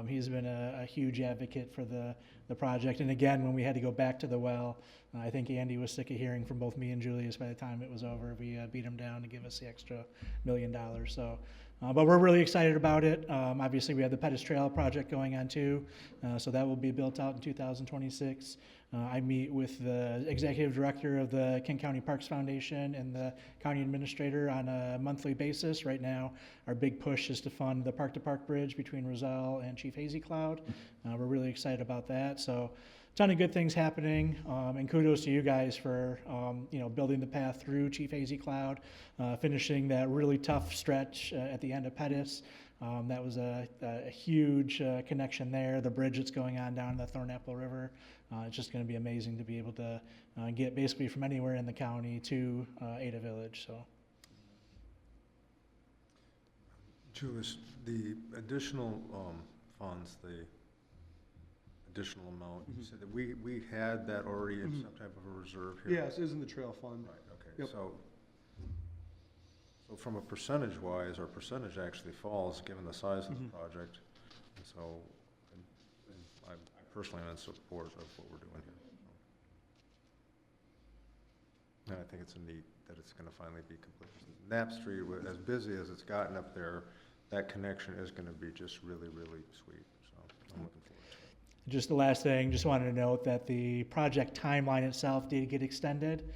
he's been a huge advocate for the project. And again, when we had to go back to the well, I think Andy was sick of hearing from both me and Julius by the time it was over. We beat him down to give us the extra $1 million. So. But we're really excited about it. Obviously, we have the Pettis Trail project going on too, so that will be built out in 2026. I meet with the executive director of the Kent County Parks Foundation and the county administrator on a monthly basis. Right now, our big push is to fund the Park to Park Bridge between Roselle and Chief Hazy Cloud. We're really excited about that. So. Ton of good things happening, and kudos to you guys for building the path through Chief Hazy Cloud, finishing that really tough stretch at the end of Pettis. That was a huge connection there. The bridge that's going on down the Thornapple River, it's just going to be amazing to be able to get basically from anywhere in the county to Ada Village. So, Julius, the additional funds, the additional amount, you said that we had that already in some type of a reserve here? Yes, it is in the trail fund. Right, okay. Yep. So from a percentage-wise, our percentage actually falls, given the size of the project. And so I personally am in support of what we're doing here. And I think it's neat that it's going to finally be completed. Knapp Street, as busy as it's gotten up there, that connection is going to be just really, really sweet. So I'm looking forward to it. just the last thing, just wanted to note that the project timeline itself did get extended.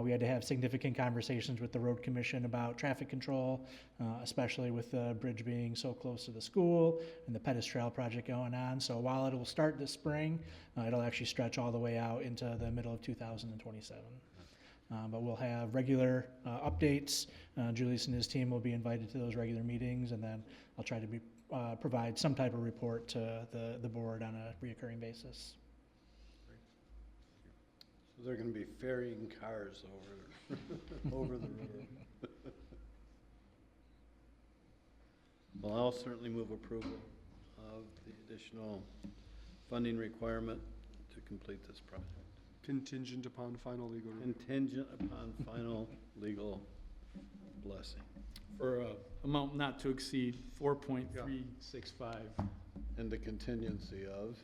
We had to have significant conversations with the road commission about traffic control, especially with the bridge being so close to the school and the Pettis Trail project going on. So while it will start this spring, it'll actually stretch all the way out into the middle of 2027. But we'll have regular updates. Julius and his team will be invited to those regular meetings, and then I'll try to provide some type of report to the board on a reoccurring basis. So they're gonna be ferrying cars over the river. Well, I'll certainly move approval of the additional funding requirement to complete this project. Contingent upon final legal review. contingent upon final legal blessing. For a amount not to exceed 4.365. And the contingency of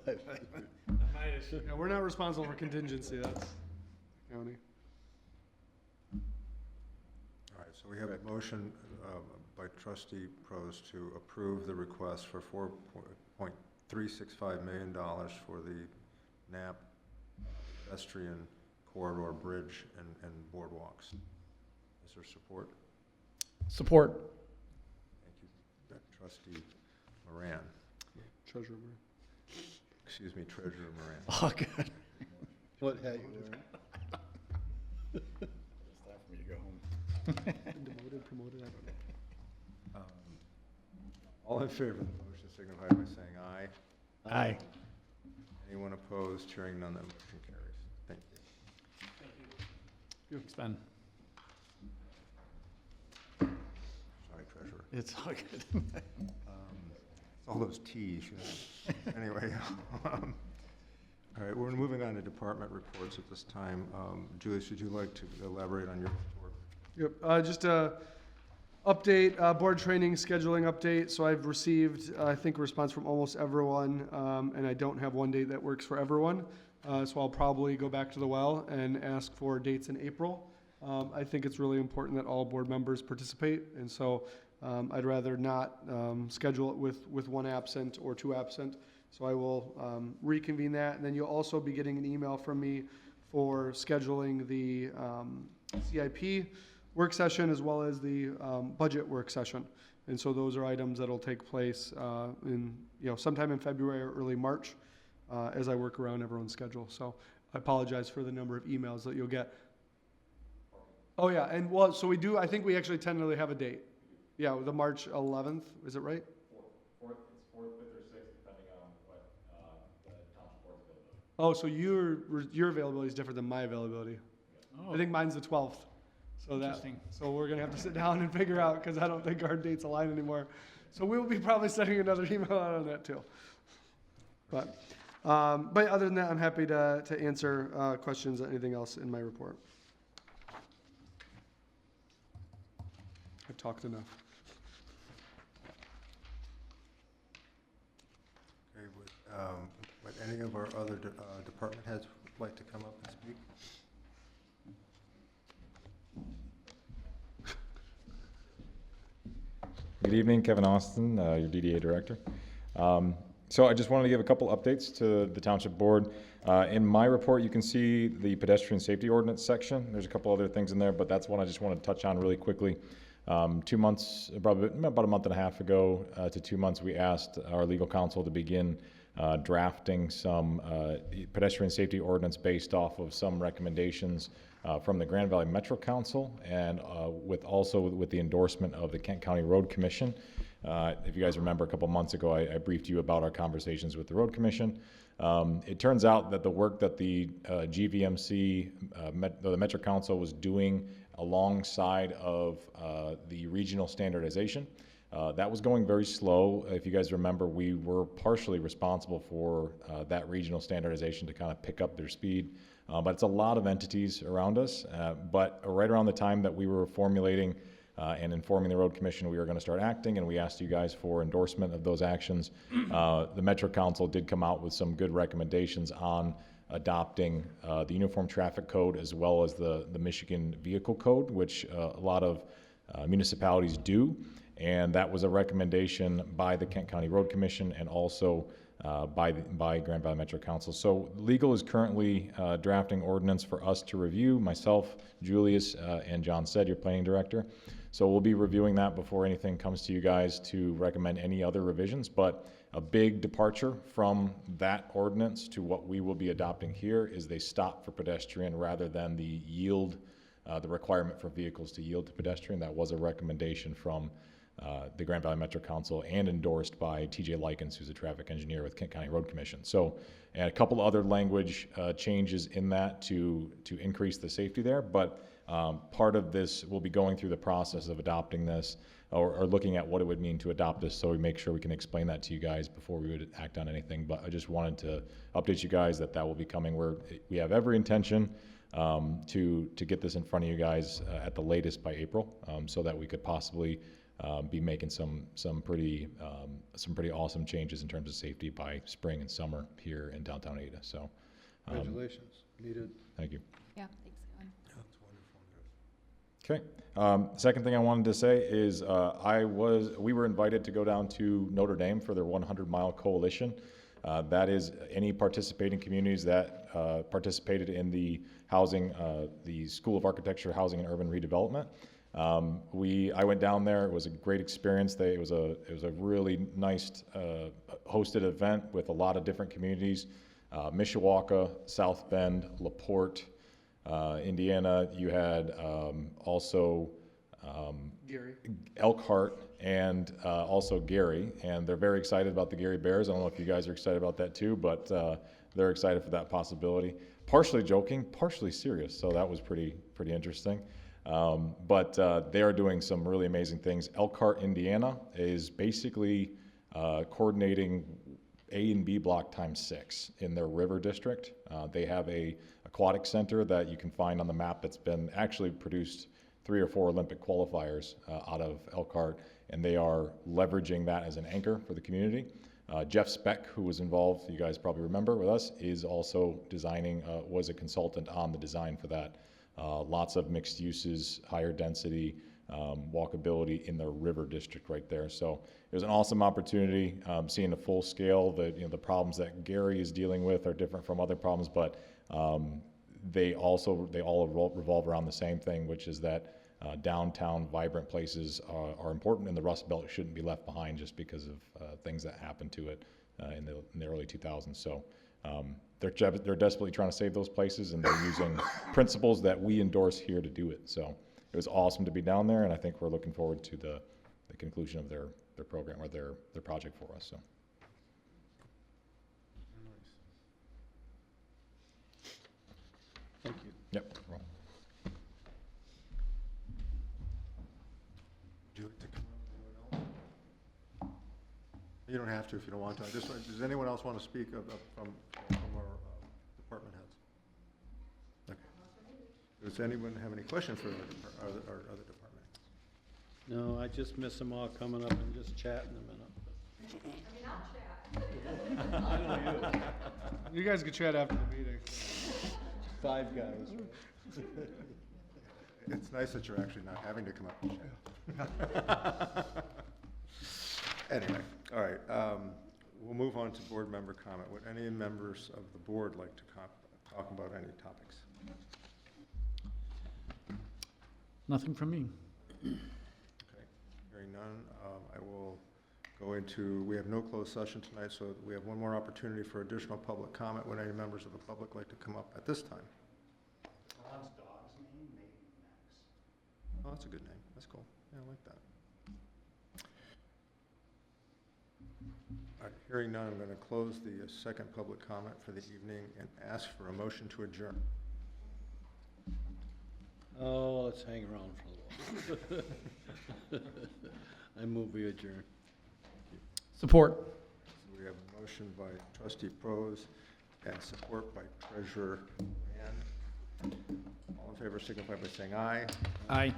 5. Yeah, we're not responsible for contingency, that's county. All right, so we have a motion by trustee Pros to approve the request for $4.365 million for the NAP pedestrian corridor bridge and boardwalks. Is there support? Support. Thank you. Trustee Moran. Treasurer. Excuse me, Treasurer Moran. Oh, good. What hat you wearing? Demoted, promoted, I don't know. All in favor of the motion signify by saying aye. Aye. Anyone opposed? Hearing none, that motion carries. Thank you. Thanks, Ben. Sorry, Treasurer. It's all good. It's all those T's. You know. Anyway, all right, we're moving on to department reports at this time. Julius, would you like to elaborate on your report? Yep, just a update, board training scheduling update. So I've received, I think, a response from almost everyone, and I don't have one date that works for everyone. So I'll probably go back to the well and ask for dates in April. I think it's really important that all board members participate, and so I'd rather not schedule it with one absent or two absent. So I will reconvene that, and then you'll also be getting an email from me for scheduling the CIP work session as well as the budget work session. And so those are items that'll take place in, sometime in February or early March as I work around everyone's schedule. So I apologize for the number of emails that you'll get. Oh yeah, and well, so we do, I think we actually tentatively have a date. Yeah, the March 11th, is it right? Fourth, it's 4th, 5th, or 6th, depending on what the township board's availability. Oh, so your availability is different than my availability. Oh, I think mine's the 12th. So interesting. So we're gonna have to sit down and figure out, because I don't think our dates align anymore. So we will be probably sending another email out on that too. But other than that, I'm happy to answer questions or anything else in my report. I've talked enough. Okay, would any of our other department heads like to come up and speak? Good evening, Kevin Austin, your DDA director. So I just wanted to give a couple updates to the Township Board. In my report, you can see the pedestrian safety ordinance section. There's a couple other things in there, but that's one I just wanted to touch on really quickly. 2 months, probably about a month and a half ago to 2 months, we asked our legal counsel to begin drafting some pedestrian safety ordinance based off of some recommendations from the Grand Valley Metro Council and with the endorsement of the Kent County Road Commission. If you guys remember, a couple months ago, I briefed you about our conversations with the Road Commission. It turns out that the work that the GVMC, the Metro Council, was doing alongside of the regional standardization, that was going very slow. If you guys remember, we were partially responsible for that regional standardization to kind of pick up their speed. But it's a lot of entities around us. But right around the time that we were formulating and informing the Road Commission we were going to start acting, and we asked you guys for endorsement of those actions, the Metro Council did come out with some good recommendations on adopting the Uniform Traffic Code as well as the Michigan Vehicle Code, which a lot of municipalities do. And that was a recommendation by the Kent County Road Commission and also by Grand Valley Metro Council. So legal is currently drafting ordinance for us to review, myself, Julius, and John Said, your planning director. So we'll be reviewing that before anything comes to you guys to recommend any other revisions. But a big departure from that ordinance to what we will be adopting here is they stop for pedestrian rather than the yield, the requirement for vehicles to yield to pedestrian. That was a recommendation from the Grand Valley Metro Council and endorsed by TJ Likens, who's a traffic engineer with Kent County Road Commission. So, and a couple other language changes in that to increase the safety there. But Part of this, we'll be going through the process of adopting this or looking at what it would mean to adopt this, so we make sure we can explain that to you guys before we would act on anything. But I just wanted to update you guys that will be coming. We have every intention to get this in front of you guys at the latest by April, so that we could possibly be making some pretty awesome changes in terms of safety by spring and summer here in downtown Ada. So, Congratulations, needed. thank you. Yeah, thanks, Kevin. Okay. Second thing I wanted to say is we were invited to go down to Notre Dame for their 100-mile coalition. That is any participating communities that participated in the housing, the School of Architecture, Housing and Urban Redevelopment. I went down there. It was a great experience. It was a really nice hosted event with a lot of different communities. Mishawaka, South Bend, LaPorte, Indiana. You had also Gary. Elkhart and also Gary, and they're very excited about the Gary Bears. I don't know if you guys are excited about that too, but they're excited for that possibility. Partially joking, partially serious, so that was pretty interesting. But they are doing some really amazing things. Elkhart, Indiana is basically coordinating A and B block times 6 in their river district. They have a aquatic center that you can find on the map that's been actually produced 3 or 4 Olympic qualifiers out of Elkhart, and they are leveraging that as an anchor for the community. Jeff Speck, who was involved, you guys probably remember with us, is also designing, was a consultant on the design for that. Lots of mixed uses, higher density, walkability in the river district right there. So it was an awesome opportunity, seeing the full scale. The problems that Gary is dealing with are different from other problems, but they all revolve around the same thing, which is that downtown vibrant places are important, and the Rust Belt shouldn't be left behind just because of things that happened to it in the early 2000s. So they're desperately trying to save those places, and they're using principles that we endorse here to do it. So it was awesome to be down there, and I think we're looking forward to the conclusion of their program or their project for us. So. Thank you. Yep. Would you like to come up? Anyone else? You don't have to if you don't want to. Does anyone else want to speak from our department heads? Okay. Does anyone have any questions for our other department heads? No, I just miss them all coming up and just chatting a minute. I know you. You guys could chat after the meeting. 5 guys. It's nice that you're actually not having to come up and chat. Anyway, all right. We'll move on to board member comment. Would any members of the board like to talk about any topics? Nothing from me. Okay. Hearing none, I will go into, we have no closed session tonight, so we have one more opportunity for additional public comment. Would any members of the public like to come up at this time? Ron's dog's name, maybe Max. Oh, that's a good name. That's cool. Yeah, I like that. All right, hearing none, I'm going to close the second public comment for the evening and ask for a motion to adjourn. Oh, let's hang around for a little. I move we adjourn. Support. So we have a motion by trustee Prose and support by treasurer Rand. All in favor signify by saying aye. Aye.